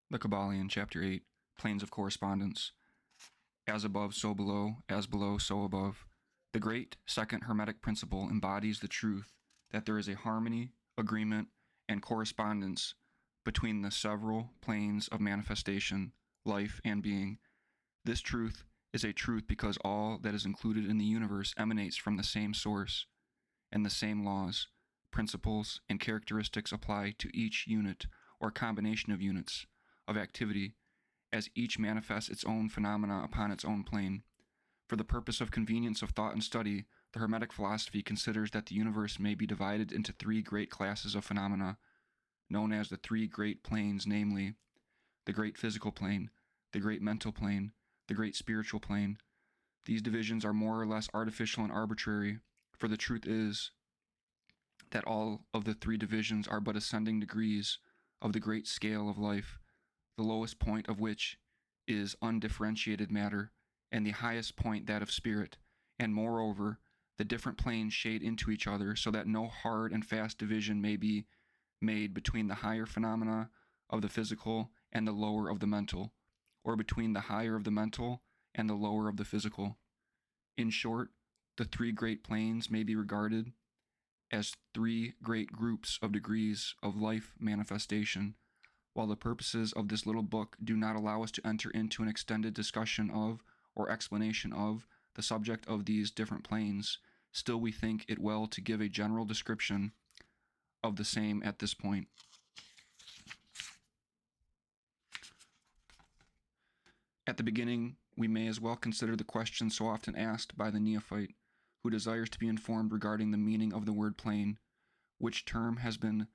The Kybalion, Chapter 8, Planes of Correspondence. As above, so below, as below, so above. The great second Hermetic principle embodies the truth that there is a harmony, agreement, and correspondence between the several planes of manifestation, life, and being. This truth is a truth because all that is included in the universe emanates from the same source, and the same laws, principles, and characteristics apply to each unit or combination of units of activity as each manifests its own phenomena upon its own plane. For the purpose of convenience of thought and study, the Hermetic philosophy considers that the universe may be divided into three great classes of phenomena, known as the three great planes, namely, the great physical plane, the great mental plane, the great spiritual plane. These divisions are more or less artificial and arbitrary, for the truth is that all of the three divisions are but ascending degrees of the great scale of life, the lowest point of which is undifferentiated matter, and the highest point that of spirit, and moreover, the different planes shade into each other so that no hard and fast division may be made between the higher phenomena of the physical and the lower of the mental, or between the higher of the mental and the lower of the physical. In short, the three great planes may be regarded as three great groups of degrees of life manifestation. While the purposes of this little book do not allow us to enter into an extended discussion of or explanation of the subject of these different planes, still we think it well to give a general description of the same at this point. At the beginning, we may as well consider the question so often asked by the neophyte who desires to be informed regarding the meaning of the word plane, which term has been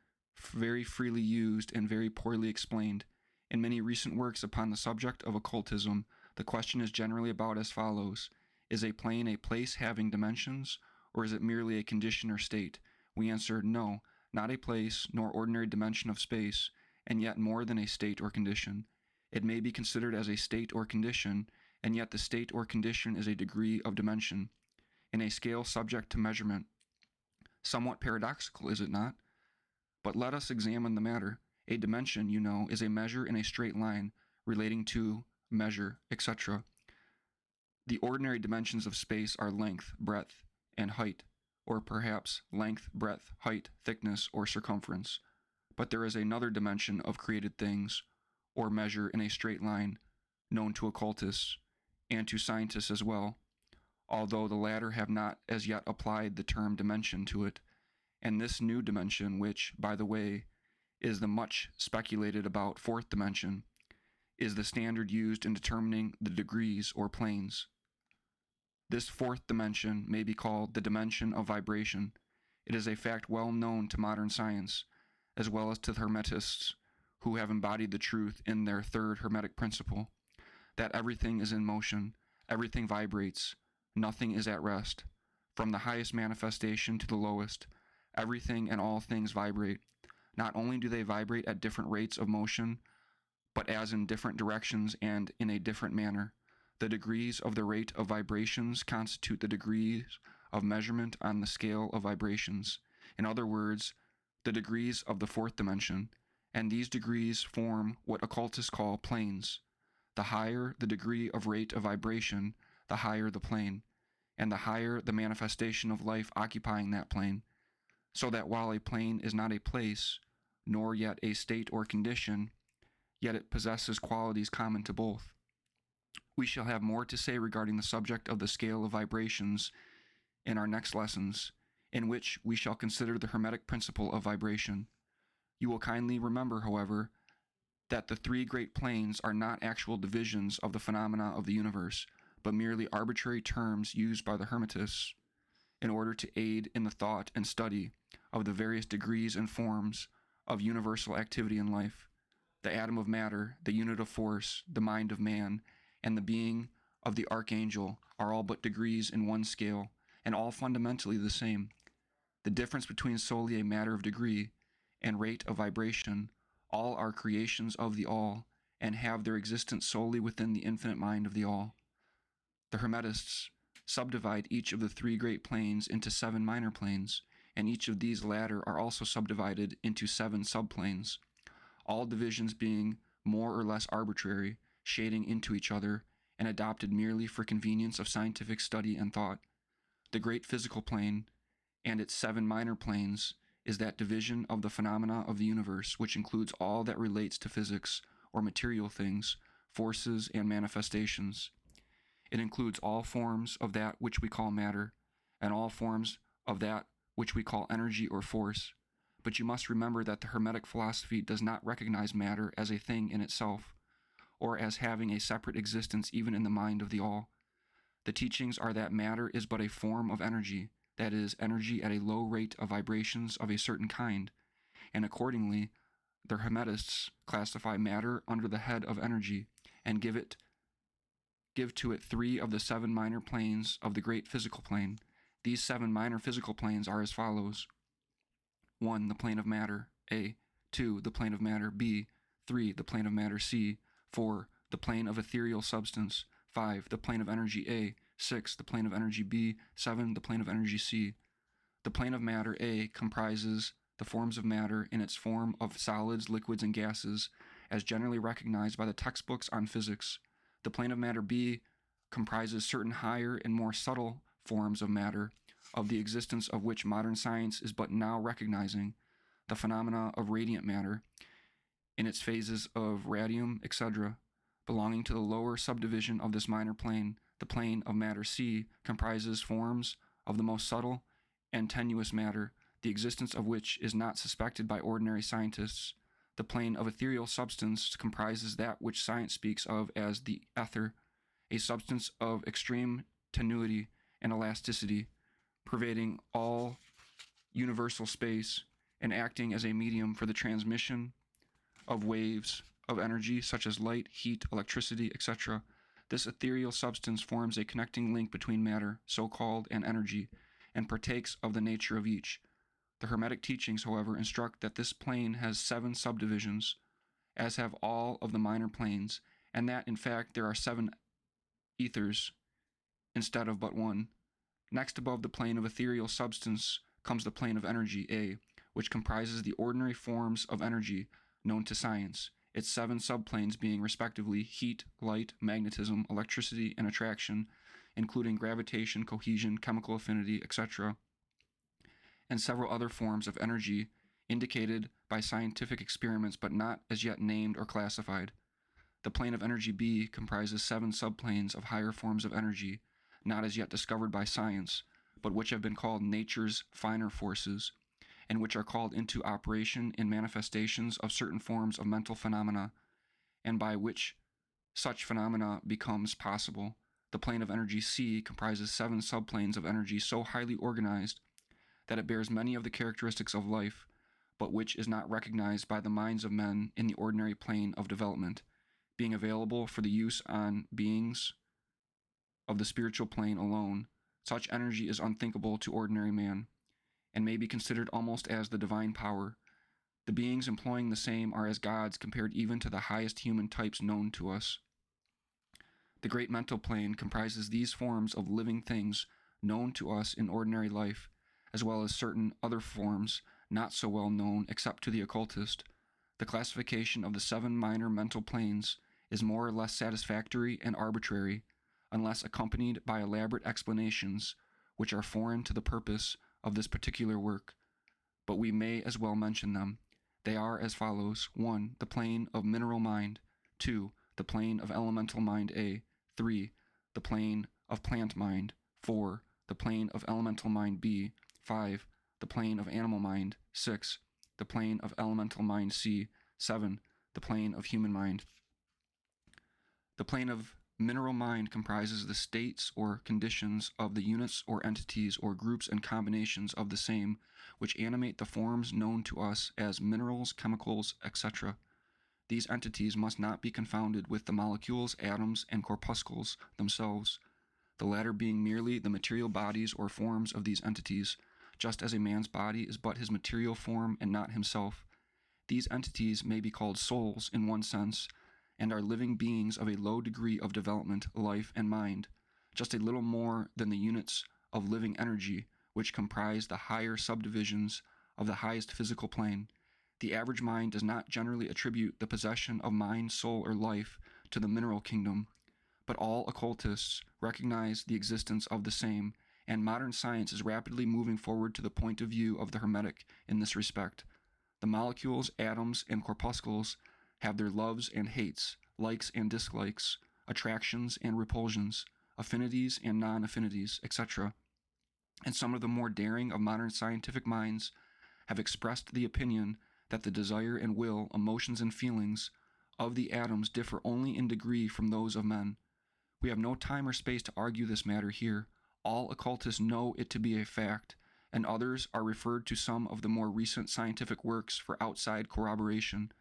very freely used and very poorly explained. In many recent works upon the subject of occultism, the question is generally about as follows: is a plane a place having dimensions, or is it merely a condition or state? We answer, no, not a place, nor ordinary dimension of space, and yet more than a state or condition. It may be considered as a state or condition, and yet the state or condition is a degree of dimension, in a scale subject to measurement. Somewhat paradoxical, is it not? But let us examine the matter. A dimension, you know, is a measure in a straight line, relating to measure, etc. The ordinary dimensions of space are length, breadth, and height, or perhaps length, breadth, height, thickness, or circumference. But there is another dimension of created things, or measure in a straight line, known to occultists, and to scientists as well, although the latter have not as yet applied the term dimension to it. And this new dimension, which, by the way, is the much speculated about fourth dimension, is the standard used in determining the degrees or planes. This fourth dimension may be called the dimension of vibration. It is a fact well known to modern science, as well as to the Hermetists, who have embodied the truth in their third Hermetic principle, that everything is in motion, everything vibrates, nothing is at rest. From the highest manifestation to the lowest, everything and all things vibrate. Not only do they vibrate at different rates of motion, but as in different directions and in a different manner. The degrees of the rate of vibrations constitute the degrees of measurement on the scale of vibrations. In other words, the degrees of the fourth dimension, and these degrees form what occultists call planes. The higher the degree of rate of vibration, the higher the plane, and the higher the manifestation of life occupying that plane. So that while a plane is not a place, nor yet a state or condition, yet it possesses qualities common to both. We shall have more to say regarding the subject of the scale of vibrations in our next lessons, in which we shall consider the Hermetic principle of vibration. You will kindly remember, however, that the three great planes are not actual divisions of the phenomena of the universe, but merely arbitrary terms used by the Hermetists in order to aid in the thought and study of the various degrees and forms of universal activity in life. The atom of matter, the unit of force, the mind of man, and the being of the archangel are all but degrees in one scale, and all fundamentally the same. The difference between solely a matter of degree and rate of vibration, all are creations of the all, and have their existence solely within the infinite mind of the all. The Hermetists subdivide each of the three great planes into 7 minor planes, and each of these latter are also subdivided into 7 subplanes, all divisions being more or less arbitrary, shading into each other, and adopted merely for convenience of scientific study and thought. The great physical plane, and its 7 minor planes, is that division of the phenomena of the universe which includes all that relates to physics, or material things, forces, and manifestations. It includes all forms of that which we call matter, and all forms of that which we call energy or force. But you must remember that the Hermetic philosophy does not recognize matter as a thing in itself, or as having a separate existence even in the mind of the all. The teachings are that matter is but a form of energy, that is, energy at a low rate of vibrations of a certain kind, and accordingly, the Hermetists classify matter under the head of energy, and give to it 3 of the 7 minor planes of the great physical plane. These 7 minor physical planes are as follows: 1. The plane of matter, A. 2. The plane of matter, B. 3. The plane of matter, C. 4. The plane of ethereal substance. 5. The plane of energy, A. 6. The plane of energy, B. 7. The plane of energy, C. The plane of matter, A, comprises the forms of matter in its form of solids, liquids, and gases, as generally recognized by the textbooks on physics. The plane of matter, B, comprises certain higher and more subtle forms of matter, of the existence of which modern science is but now recognizing, the phenomena of radiant matter, in its phases of radium, etc., belonging to the lower subdivision of this minor plane. The plane of matter, C, comprises forms of the most subtle and tenuous matter, the existence of which is not suspected by ordinary scientists. The plane of ethereal substance comprises that which science speaks of as the ether, a substance of extreme tenuity and elasticity, pervading all universal space and acting as a medium for the transmission of waves of energy such as light, heat, electricity, etc. This ethereal substance forms a connecting link between matter, so-called, and energy, and partakes of the nature of each. The Hermetic teachings, however, instruct that this plane has 7 subdivisions, as have all of the minor planes, and that, in fact, there are 7 ethers instead of but 1. Next above the plane of ethereal substance comes the plane of energy, A, which comprises the ordinary forms of energy known to science, its 7 subplanes being respectively heat, light, magnetism, electricity, and attraction, including gravitation, cohesion, chemical affinity, etc., and several other forms of energy indicated by scientific experiments but not as yet named or classified. The plane of energy, B, comprises 7 subplanes of higher forms of energy, not as yet discovered by science, but which have been called nature's finer forces, and which are called into operation in manifestations of certain forms of mental phenomena, and by which such phenomena becomes possible. The plane of energy, C, comprises 7 subplanes of energy so highly organized that it bears many of the characteristics of life, but which is not recognized by the minds of men in the ordinary plane of development, being available for the use on beings of the spiritual plane alone. Such energy is unthinkable to ordinary man, and may be considered almost as the divine power. The beings employing the same are as gods compared even to the highest human types known to us. The great mental plane comprises these forms of living things known to us in ordinary life, as well as certain other forms not so well known except to the occultist. The classification of the 7 minor mental planes is more or less satisfactory and arbitrary, unless accompanied by elaborate explanations, which are foreign to the purpose of this particular work, but we may as well mention them. They are as follows: 1. The plane of mineral mind. 2. The plane of elemental mind, A. 3. The plane of plant mind. 4. The plane of elemental mind, B. 5. The plane of animal mind. 6. The plane of elemental mind, C. 7. The plane of human mind. The plane of mineral mind comprises the states or conditions of the units or entities or groups and combinations of the same, which animate the forms known to us as minerals, chemicals, etc. These entities must not be confounded with the molecules, atoms, and corpuscles themselves, the latter being merely the material bodies or forms of these entities, just as a man's body is but his material form and not himself. These entities may be called souls in one sense, and are living beings of a low degree of development, life, and mind, just a little more than the units of living energy, which comprise the higher subdivisions of the highest physical plane. The average mind does not generally attribute the possession of mind, soul, or life to the mineral kingdom, but all occultists recognize the existence of the same, and modern science is rapidly moving forward to the point of view of the Hermetic in this respect. The molecules, atoms, and corpuscles have their loves and hates, likes and dislikes, attractions and repulsions, affinities and non-affinities, etc. And some of the more daring of modern scientific minds have expressed the opinion that the desire and will, emotions and feelings of the atoms differ only in degree from those of men. We have no time or space to argue this matter here. All occultists know it to be a fact, and others are referred to some of the more recent scientific works for outside corroboration.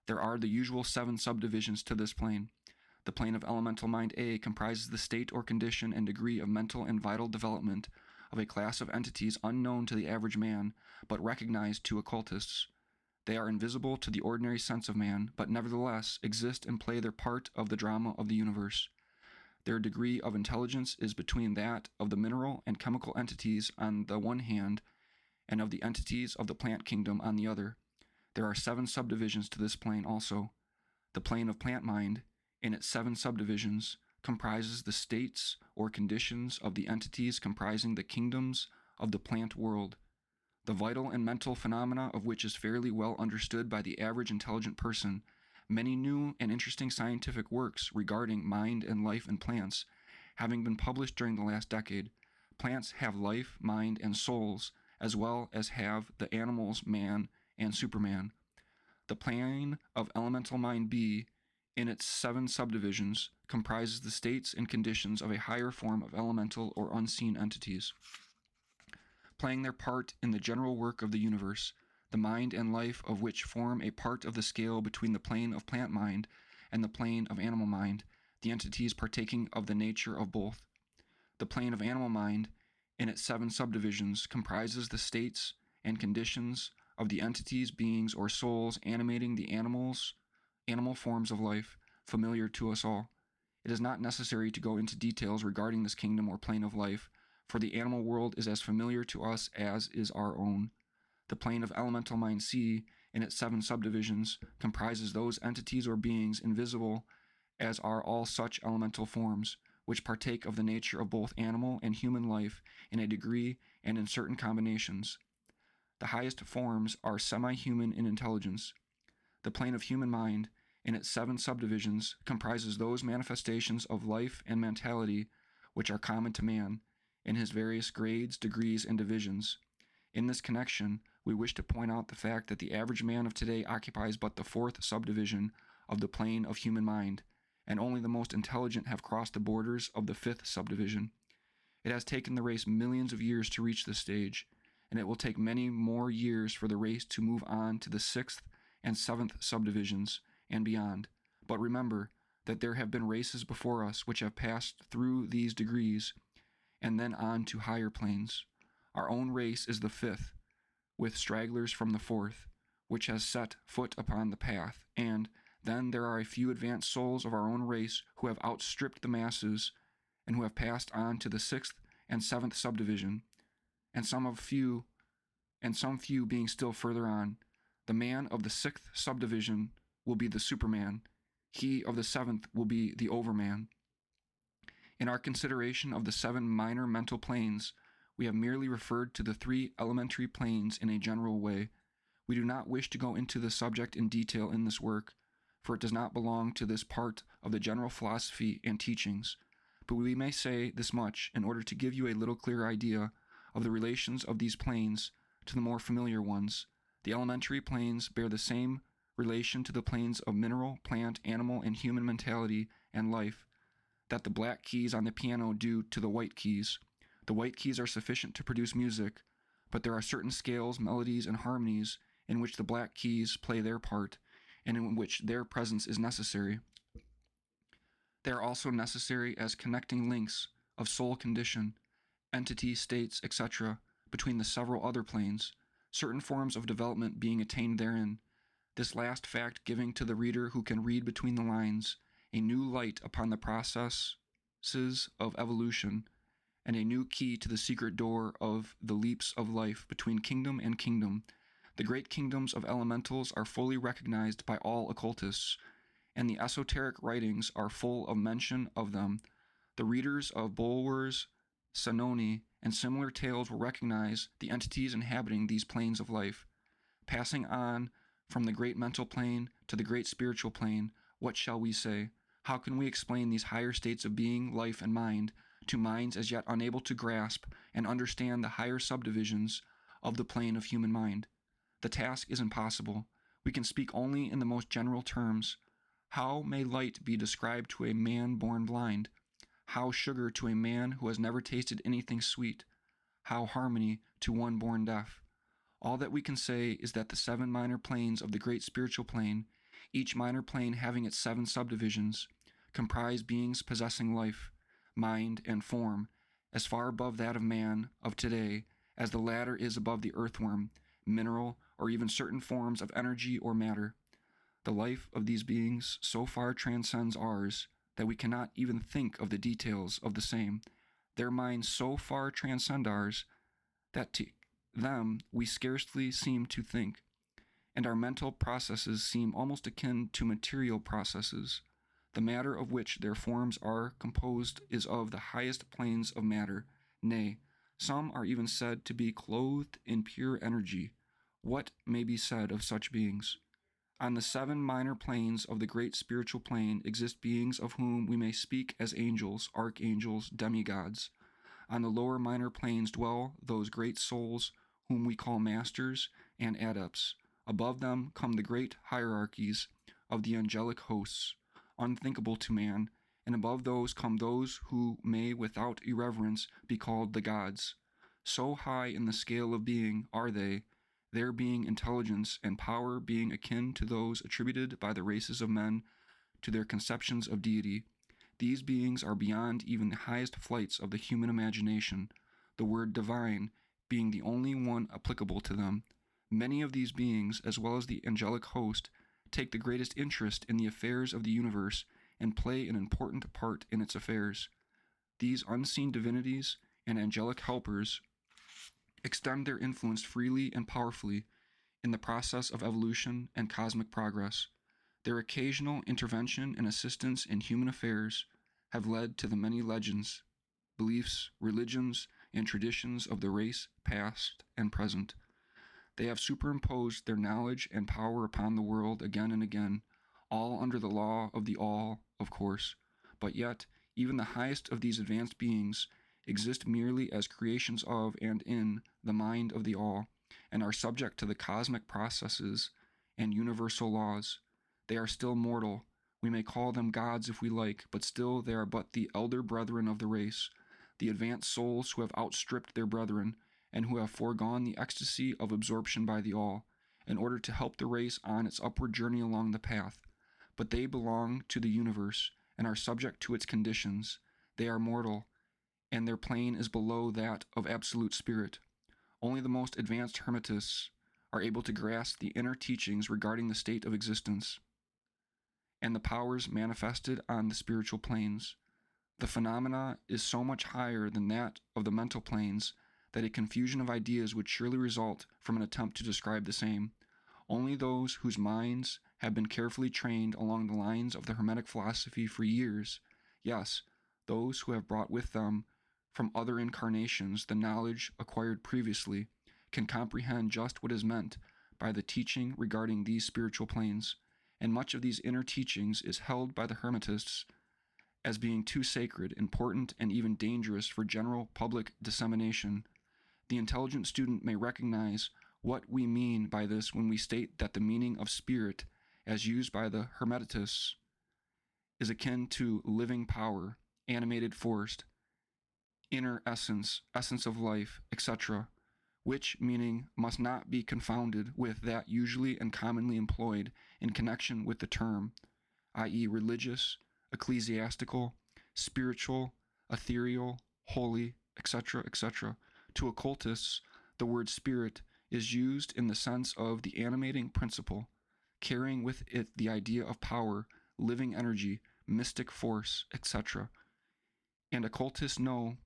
There are the usual 7 subdivisions to this plane. The plane of elemental mind A comprises the state or condition and degree of mental and vital development of a class of entities unknown to the average man, but recognized to occultists. They are invisible to the ordinary sense of man, but nevertheless exist and play their part of the drama of the universe. Their degree of intelligence is between that of the mineral and chemical entities on the one hand, and of the entities of the plant kingdom on the other. There are 7 subdivisions to this plane also. The plane of plant mind, in its 7 subdivisions, comprises the states or conditions of the entities comprising the kingdoms of the plant world, the vital and mental phenomena of which is fairly well understood by the average intelligent person. Many new and interesting scientific works regarding mind and life in plants having been published during the last decade. Plants have life, mind, and souls, as well as have the animals, man, and Superman. The plane of elemental mind B, in its 7 subdivisions, comprises the states and conditions of a higher form of elemental or unseen entities, playing their part in the general work of the universe, the mind and life of which form a part of the scale between the plane of plant mind and the plane of animal mind, the entities partaking of the nature of both. The plane of animal mind, in its 7 subdivisions, comprises the states and conditions of the entities, beings, or souls animating the animal forms of life, familiar to us all. It is not necessary to go into details regarding this kingdom or plane of life, for the animal world is as familiar to us as is our own. The plane of elemental mind C, in its 7 subdivisions, comprises those entities or beings invisible as are all such elemental forms, which partake of the nature of both animal and human life in a degree and in certain combinations. The highest forms are semi-human in intelligence. The plane of human mind, in its 7 subdivisions, comprises those manifestations of life and mentality which are common to man, in his various grades, degrees, and divisions. In this connection, we wish to point out the fact that the average man of today occupies but the 4th subdivision of the plane of human mind, and only the most intelligent have crossed the borders of the 5th subdivision. It has taken the race millions of years to reach this stage, and it will take many more years for the race to move on to the 6th and 7th subdivisions and beyond. But remember that there have been races before us which have passed through these degrees and then on to higher planes. Our own race is the 5th, with stragglers from the 4th, which has set foot upon the path, and then there are a few advanced souls of our own race who have outstripped the masses and who have passed on to the 6th and 7th subdivision, and some few being still further on. The man of the 6th subdivision will be the Superman. He of the 7th will be the Overman. In our consideration of the 7 minor mental planes, we have merely referred to the 3 elementary planes in a general way. We do not wish to go into the subject in detail in this work, for it does not belong to this part of the general philosophy and teachings. But we may say this much in order to give you a little clearer idea of the relations of these planes to the more familiar ones. The elementary planes bear the same relation to the planes of mineral, plant, animal, and human mentality and life that the black keys on the piano do to the white keys. The white keys are sufficient to produce music, but there are certain scales, melodies, and harmonies in which the black keys play their part, and in which their presence is necessary. They are also necessary as connecting links of soul condition, entity, states, etc., between the several other planes, certain forms of development being attained therein, this last fact giving to the reader who can read between the lines a new light upon the processes of evolution, and a new key to the secret door of the leaps of life between kingdom and kingdom, The great kingdoms of elementals are fully recognized by all occultists, and the esoteric writings are full of mention of them. The readers of Bulwer's, Sanoni, and similar tales will recognize the entities inhabiting these planes of life. Passing on from the great mental plane to the great spiritual plane, what shall we say? How can we explain these higher states of being, life, and mind to minds as yet unable to grasp and understand the higher subdivisions of the plane of human mind? The task is impossible. We can speak only in the most general terms. How may light be described to a man born blind? How sugar to a man who has never tasted anything sweet? How harmony to one born deaf? All that we can say is that the 7 minor planes of the great spiritual plane, each minor plane having its 7 subdivisions, comprise beings possessing life, mind, and form, as far above that of man of today as the latter is above the earthworm, mineral, or even certain forms of energy or matter. The life of these beings so far transcends ours that we cannot even think of the details of the same. Their minds so far transcend ours that to them we scarcely seem to think, and our mental processes seem almost akin to material processes. The matter of which their forms are composed is of the highest planes of matter. Nay, some are even said to be clothed in pure energy. What may be said of such beings? On the 7 minor planes of the great spiritual plane exist beings of whom we may speak as angels, archangels, demigods. On the lower minor planes dwell those great souls whom we call masters and adepts. Above them come the great hierarchies of the angelic hosts, unthinkable to man, and above those come those who may without irreverence be called the gods. So high in the scale of being are they, their being intelligence and power being akin to those attributed by the races of men to their conceptions of deity. These beings are beyond even the highest flights of the human imagination, the word divine being the only one applicable to them. Many of these beings, as well as the angelic host, take the greatest interest in the affairs of the universe and play an important part in its affairs. These unseen divinities and angelic helpers extend their influence freely and powerfully in the process of evolution and cosmic progress. Their occasional intervention and assistance in human affairs have led to the many legends, beliefs, religions, and traditions of the race, past and present. They have superimposed their knowledge and power upon the world again and again, all under the law of the all, of course. But yet, even the highest of these advanced beings exist merely as creations of and in the mind of the all, and are subject to the cosmic processes and universal laws. They are still mortal. We may call them gods if we like, but still they are but the elder brethren of the race, the advanced souls who have outstripped their brethren, and who have foregone the ecstasy of absorption by the all, in order to help the race on its upward journey along the path. But they belong to the universe, and are subject to its conditions. They are mortal, and their plane is below that of absolute spirit. Only the most advanced Hermetists are able to grasp the inner teachings regarding the state of existence and the powers manifested on the spiritual planes. The phenomena is so much higher than that of the mental planes that a confusion of ideas would surely result from an attempt to describe the same. Only those whose minds have been carefully trained along the lines of the Hermetic philosophy for years, yes, those who have brought with them from other incarnations the knowledge acquired previously, can comprehend just what is meant by the teaching regarding these spiritual planes, and much of these inner teachings is held by the Hermetists as being too sacred, important, and even dangerous for general public dissemination. The intelligent student may recognize what we mean by this when we state that the meaning of spirit, as used by the Hermetists, is akin to living power, animated force, inner essence, essence of life, etc., which meaning must not be confounded with that usually and commonly employed in connection with the term, i.e., religious, ecclesiastical, spiritual, ethereal, holy, etc., etc. To occultists, the word spirit is used in the sense of the animating principle, carrying with it the idea of power, living energy, mystic force, etc. And occultists know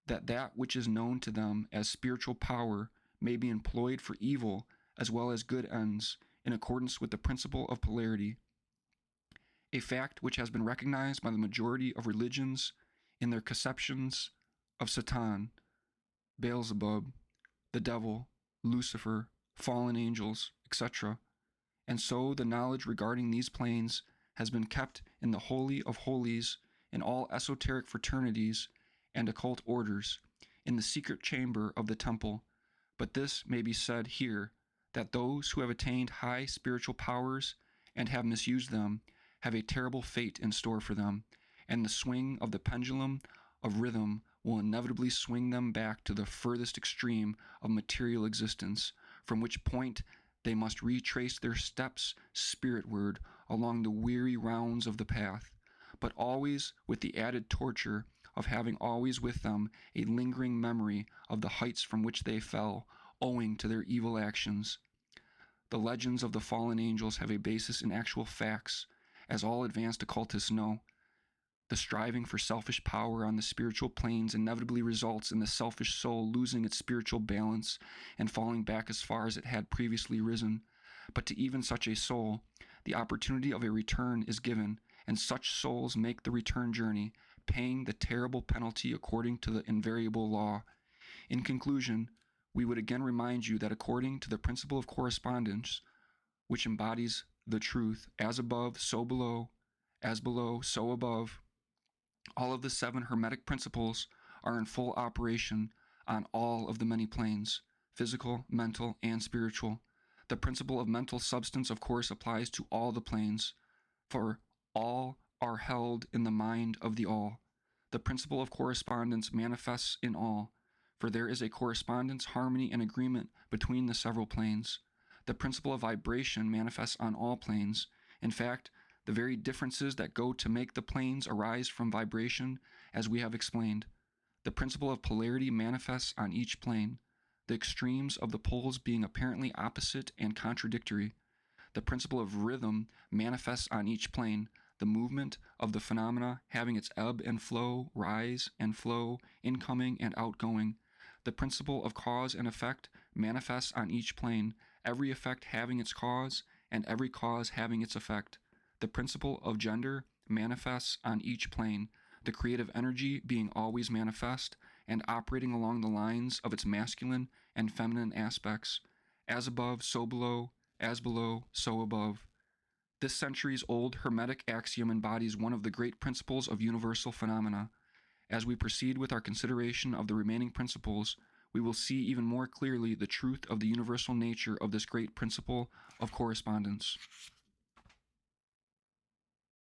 that that which is known to them as spiritual power may be employed for evil as well as good ends, in accordance with the principle of polarity, a fact which has been recognized by the majority of religions in their conceptions of Satan, Beelzebub, the devil, Lucifer, fallen angels, etc. And so the knowledge regarding these planes has been kept in the Holy of Holies in all esoteric fraternities and occult orders, in the secret chamber of the temple. But this may be said here, that those who have attained high spiritual powers and have misused them have a terrible fate in store for them, and the swing of the pendulum of rhythm will inevitably swing them back to the furthest extreme of material existence, from which point they must retrace their steps spiritward along the weary rounds of the path, but always with the added torture of having always with them a lingering memory of the heights from which they fell, owing to their evil actions. The legends of the fallen angels have a basis in actual facts, as all advanced occultists know. The striving for selfish power on the spiritual planes inevitably results in the selfish soul losing its spiritual balance and falling back as far as it had previously risen. But to even such a soul, the opportunity of a return is given, and such souls make the return journey, paying the terrible penalty according to the invariable law. In conclusion, we would again remind you that according to the principle of correspondence, which embodies the truth, as above, so below, as below, so above, all of the 7 Hermetic principles are in full operation on all of the many planes, physical, mental, and spiritual. The principle of mental substance, of course, applies to all the planes, for all are held in the mind of the all. The principle of correspondence manifests in all, for there is a correspondence, harmony, and agreement between the several planes. The principle of vibration manifests on all planes. In fact, the very differences that go to make the planes arise from vibration, as we have explained. The principle of polarity manifests on each plane, the extremes of the poles being apparently opposite and contradictory. The principle of rhythm manifests on each plane, the movement of the phenomena having its ebb and flow, rise and flow, incoming and outgoing. The principle of cause and effect manifests on each plane, every effect having its cause and every cause having its effect. The principle of gender manifests on each plane, the creative energy being always manifest and operating along the lines of its masculine and feminine aspects, as above, so below, as below, so above. This centuries-old Hermetic axiom embodies one of the great principles of universal phenomena. As we proceed with our consideration of the remaining principles, we will see even more clearly the truth of the universal nature of this great principle of correspondence.